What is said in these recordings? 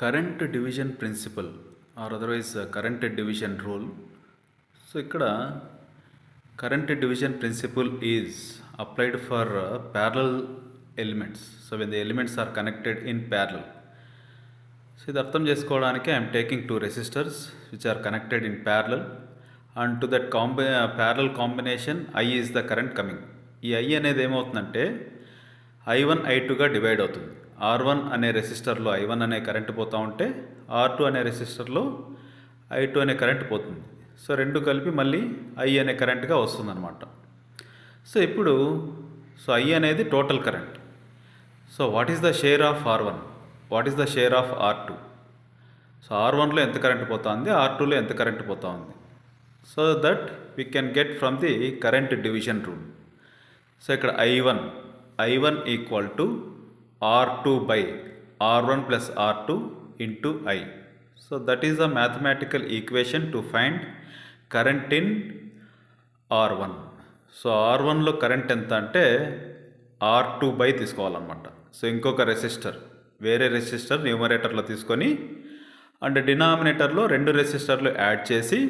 Current division principle or otherwise current division rule. So ఇక్కడ current division principle is applied for parallel elements. So when the elements are connected in parallel. So ఇది అర్థం చేసుకోవడానికి I'm taking two resistors which are connected in parallel and to that parallel combination I is the current coming. ఈ I అనేది ఏమవుతుందంటే I1 I2గా divide అవుతుంది. R1 అనే రెసిస్టర్లో I1 అనే కరెంట్ పోతూ ఉంటే R2 అనే రెసిస్టర్లో I2 అనే కరెంట్ పోతుంది. సో రెండు కలిపి మళ్ళీ I అనే కరెంట్గా వస్తుందన్నమాట. సో ఇప్పుడు I అనేది total current. So what is the share of R1, what is the share of R2? So R1లో ఎంత కరెంట్ పోతుంది, R2లో ఎంత కరెంట్ పోతూ ఉంది. So that we can get from the current division rule. So ఇక్కడ I1 equal to R2 by R1 plus R2 into I. So that is the mathematical equation to find current in R1. So R1లో current ఎంత అంటే R2 by తీసుకోవాలన్నమాట. So ఇంకొక resistor, వేరే resistor న్యూమరేటర్లో తీసుకొని and డినామినేటర్లో రెండు రెసిస్టర్లు యాడ్ చేసి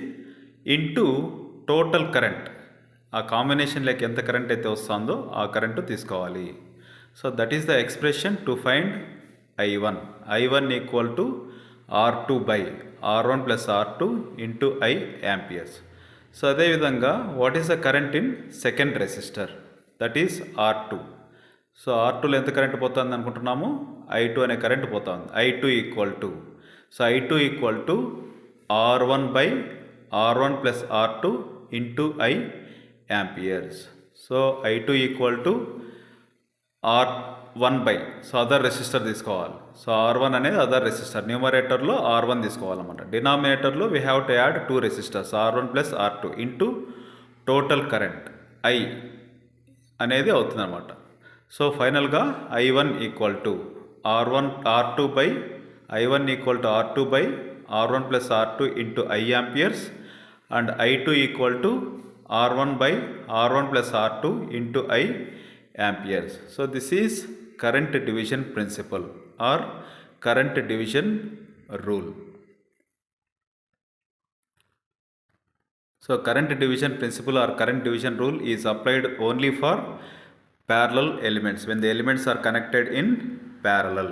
ఇంటూ టోటల్ కరెంట్, ఆ కాంబినేషన్లోకి ఎంత కరెంట్ అయితే వస్తుందో ఆ కరెంటు తీసుకోవాలి. So that is the expression to find I1 equal to R2 by R1 plus R2 into I amperes. So అదేవిధంగా what is the current in second resistor, that is R2. So R2లో ఎంత current పోతుంది అనుకుంటున్నాము, I2 అనే current పోతుంది. I2 equal to R1 by R1 plus R2 into I amperes. So I2 equal to R1 by, so other resistor తీసుకోవాలి. So R1 అనేది other resistor, న్యూమరేటర్లో R1 తీసుకోవాలన్నమాట. డినామినేటర్లో we have to add two resistors R1 plus R2 into total current I అనేది అవుతుందన్నమాట. So ఫైనల్గా I1 equal to R2 by I1 equal to R2 by R1 plus R2 into I amperes and I2 equal to R1 by R1 plus R2 into I amperes. So this is current division principle or current division rule. So current division principle or current division rule is applied only for parallel elements when the elements are connected in parallel.